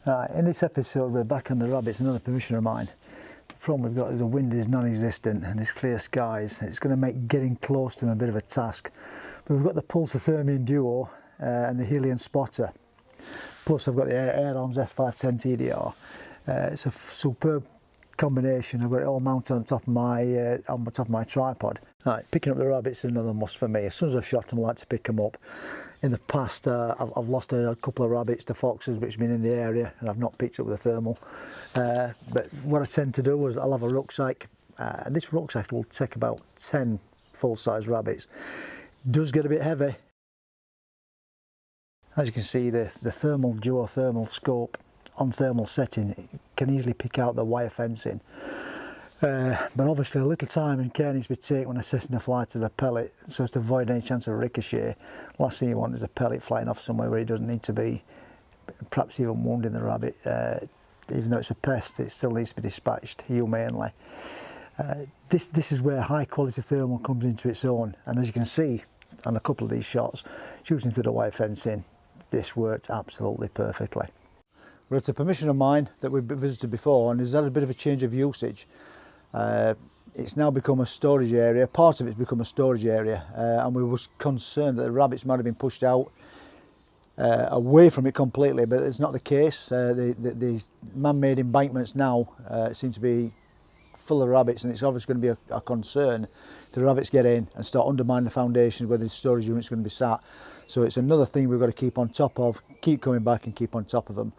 Right, in this episode we're back on the rabbits, another permission of mine. The problem we've got is the wind is non-existent and there's clear skies. It's going to make getting close to them a bit of a task. But we've got the Pulsar Thermion Duo and the Helion spotter. Plus I've got the Air Arms S510 TDR. It's a superb combination. I've got it all mounted on top of my tripod. Right, picking up the rabbits is another must for me. As soon as I've shot them, I like to pick them up. In the past, I've lost a couple of rabbits to foxes which have been in the area, and I've not picked up the thermal. But what I tend to do is I'll have a rucksack, and this rucksack will take about 10 full-size rabbits. It does get a bit heavy. As you can see, the thermal duothermal scope on thermal setting can easily pick out the wire fencing. But obviously a little time and care needs to be taken when assessing the flight of a pellet so as to avoid any chance of ricochet. Last thing you want is a pellet flying off somewhere where it doesn't need to be, perhaps even wounding the rabbit. Even though it's a pest, it still needs to be dispatched humanely. This is where high quality thermal comes into its own, and as you can see on a couple of these shots, shooting through the wire fencing, this worked absolutely perfectly. Well, it's a permission of mine that we've visited before, and has had a bit of a change of usage. It's now become a storage area. Part of it's become a storage area, and we was concerned that the rabbits might have been pushed out away from it completely, but it's not the case. The man-made embankments now seem to be full of rabbits, and it's obviously going to be a concern if the rabbits get in and start undermining the foundations where the storage unit's going to be sat. So it's another thing we've got to keep on top of, keep coming back and keep on top of them.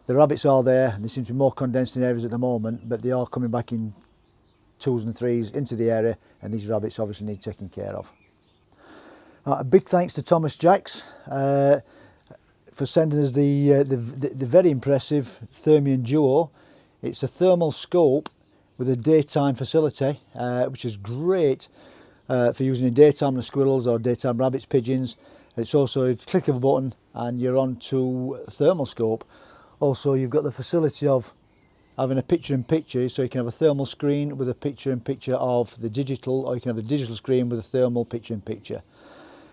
The rabbits are there, and they seem to be more condensed in areas at the moment, but they are coming back in twos and threes into the area, and these rabbits obviously need taking care of. A big thanks to Thomas Jacks for sending us the very impressive Thermion Duo. It's a thermal scope with a daytime facility, which is great for using in daytime on squirrels or daytime rabbits, pigeons. It's also a click of a button and you're on to thermal scope. Also, you've got the facility of having a picture-in-picture, so you can have a thermal screen with a picture-in-picture of the digital, or you can have a digital screen with a thermal picture-in-picture.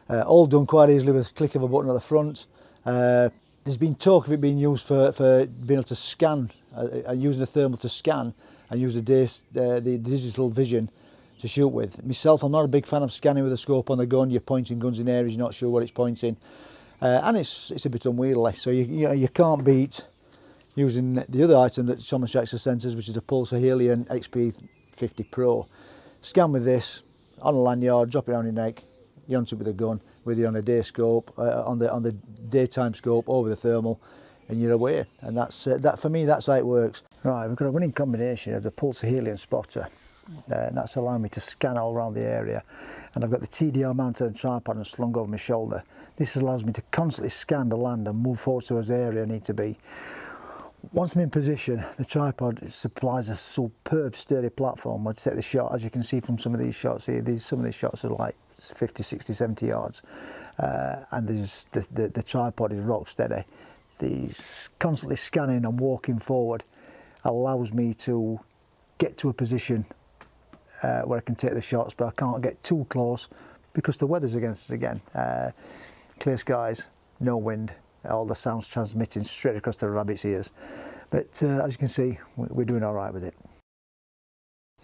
All done quite easily with a click of a button at the front. There's been talk of it being used for being able to scan, using the thermal to scan and use the digital vision to shoot with. Myself, I'm not a big fan of scanning with a scope on the gun. You're pointing guns in areas you're not sure where it's pointing, and it's a bit unwieldy. So you can't beat using the other item that Thomas Jacks has sent us, which is a Pulsar Helion XP50 Pro. Scan with this on a lanyard, drop it around your neck, you're onto it with a gun, whether you're on a day scope, on the daytime scope, over the thermal, and you're away. And that for me, that's how it works. Right, we've got a winning combination of the Pulsar Helion spotter, and that's allowing me to scan all around the area. And I've got the TDR mounted on a tripod and slung over my shoulder. This allows me to constantly scan the land and move forward towards the area I need to be. Once I'm in position, the tripod supplies a superb sturdy platform where to take the shot. As you can see from some of these shots here, some of these shots are like 50, 60, 70 yards, and the tripod is rock steady. These constantly scanning and walking forward allows me to get to a position where I can take the shots, but I can't get too close because the weather's against us again. Clear skies, no wind. All the sounds transmitting straight across the rabbit's ears. But as you can see, we're doing all right with it.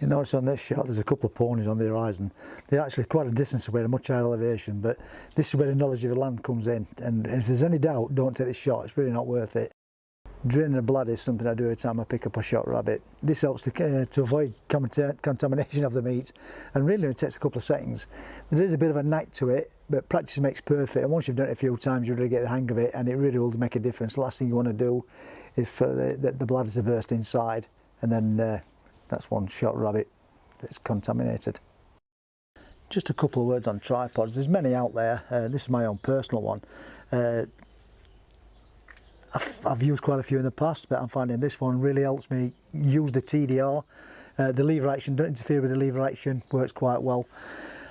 You notice on this shot there's a couple of ponies on the horizon. They're actually quite a distance away at a much higher elevation, but this is where the knowledge of the land comes in. And if there's any doubt, don't take this shot, it's really not worth it. Draining the blood is something I do every time I pick up a shot rabbit. This helps to avoid contamination of the meat, and really it takes a couple of seconds. There is a bit of a knack to it, but practice makes perfect, and once you've done it a few times you really get the hang of it, and it really will make a difference. The last thing you want to do is for the bladder to burst inside, and then that's one shot rabbit that's contaminated. Just a couple of words on tripods. There's many out there. This is my own personal one. I've used quite a few in the past, but I'm finding this one really helps me use the TDR. The lever action, don't interfere with the lever action, works quite well.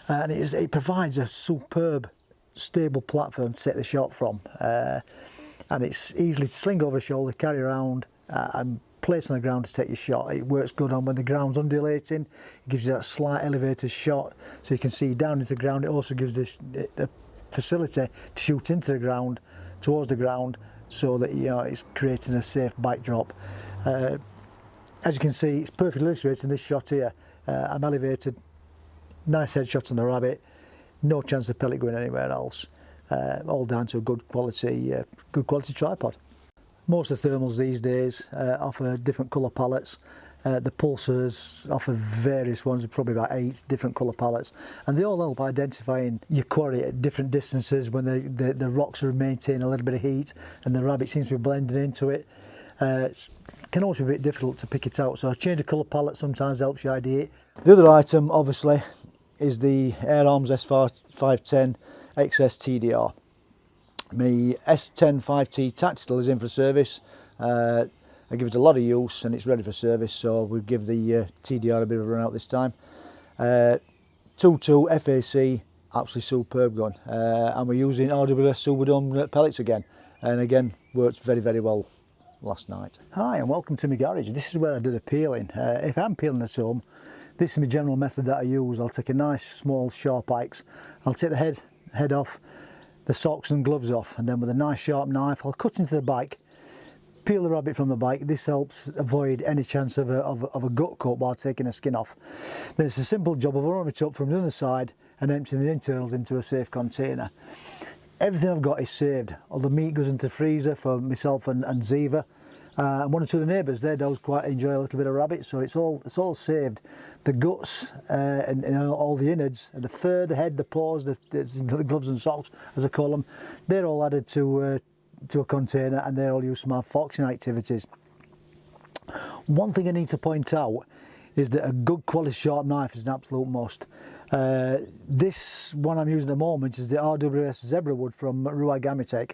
And it provides a superb, stable platform to take the shot from. And it's easily to sling over the shoulder, carry around, and place on the ground to take your shot. It works good on when the ground's undulating. It gives you that slight elevated shot, so you can see down into the ground. It also gives this the facility to shoot into the ground, towards the ground, so that it's creating a safe bike drop. As you can see, it's perfectly illustrated in this shot here. I'm elevated, nice headshot on the rabbit, no chance of pellet going anywhere else. All down to a good quality tripod. Most of the thermals these days offer different colour palettes. The Pulsars offer various ones, probably about 8 different colour palettes, and they all help identifying your quarry at different distances when the rocks are maintaining a little bit of heat and the rabbit seems to be blending into it. It can also be a bit difficult to pick it out, so a change of colour palette sometimes helps you ideate. The other item obviously is the Air Arms S510 XS TDR. My S10 5T Tactical is in for service. I give it a lot of use and it's ready for service, so we'll give the TDR a bit of a run out this time. 2.2 FAC, absolutely superb gun, and we're using RWS Superdome pellets again, and again works very, very well last night. Hi and welcome to my garage. This is where I do the peeling. If I'm peeling at home, this is my general method that I use. I'll take a nice small sharp axe, I'll take the head off, the socks and gloves off, and then with a nice sharp knife I'll cut into the bike, peel the rabbit from the bike. This helps avoid any chance of a gut cut while taking the skin off. Then it's a simple job of rolling it up from the other side and emptying the internals into a safe container. Everything I've got is saved. All the meat goes into the freezer for myself and Ziva. And one or two of the neighbours, their dogs quite enjoy a little bit of rabbit, so it's all saved. The guts and all the innards, and the fur, the head, the paws, the gloves and socks, as I call them, they're all added to a container and they're all used for my foxing activities. One thing I need to point out is that a good quality sharp knife is an absolute must. This one I'm using at the moment is the RWS Zebra Wood from Ruai Gamitech,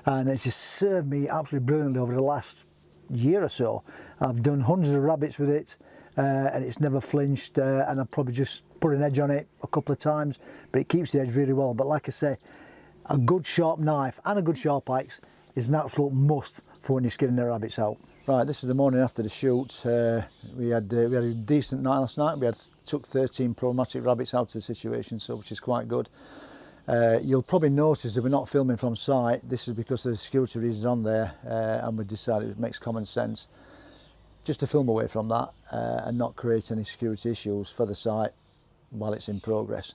and it's just served me absolutely brilliantly over the last year or so. I've done hundreds of rabbits with it, and it's never flinched, and I've probably just put an edge on it a couple of times, but it keeps the edge really well. But like I say, a good sharp knife and a good sharp axe is an absolute must for when you're skinning the rabbits out. Right, this is the morning after the shoot. We had a decent night last night. We took 13 problematic rabbits out of the situation, so which is quite good. You'll probably notice that we're not filming from site. This is because there's security reasons on there, and we decided it makes common sense just to film away from that and not create any security issues for the site while it's in progress.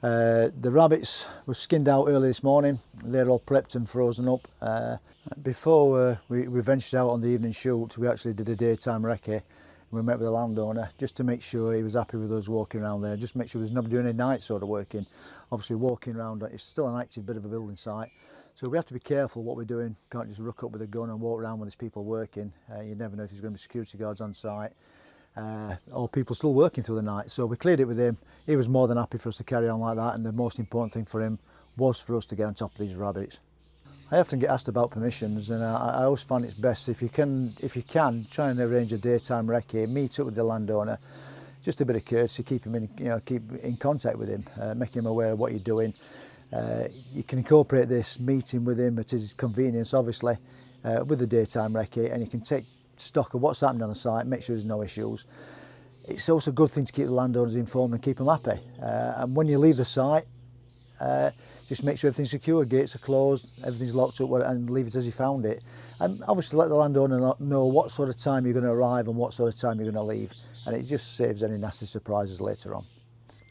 The rabbits were skinned out early this morning. They're all prepped and frozen up. Before we ventured out on the evening shoot, we actually did a daytime recce. We met with the landowner just to make sure he was happy with us walking around there, just make sure there's nobody doing any night sort of working. Obviously walking around, it's still an active bit of a building site, so we have to be careful what we're doing. Can't just rook up with a gun and walk around when there's people working. You never know if there's going to be security guards on site. Or people still working through the night. So we cleared it with him. He was more than happy for us to carry on like that, and the most important thing for him was for us to get on top of these rabbits. I often get asked about permissions, and I always find it's best if you can try and arrange a daytime recce, meet up with the landowner, just a bit of courtesy, keep in contact with him, make him aware of what you're doing. You can incorporate this meeting with him at his convenience, obviously, with the daytime recce, and you can take stock of what's happening on the site, make sure there's no issues. It's also a good thing to keep the landowners informed and keep them happy. And when you leave the site, just make sure everything's secure, gates are closed, everything's locked up, and leave it as you found it. And obviously let the landowner know what sort of time you're going to arrive and what sort of time you're going to leave, and it just saves any nasty surprises later on.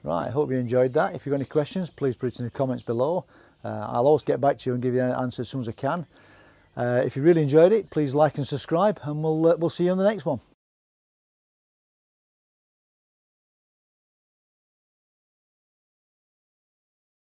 Right, I hope you enjoyed that. If you've got any questions, please put it in the comments below. I'll always get back to you and give you an answer as soon as I can. If you really enjoyed it, please like and subscribe, and we'll see you on the next one.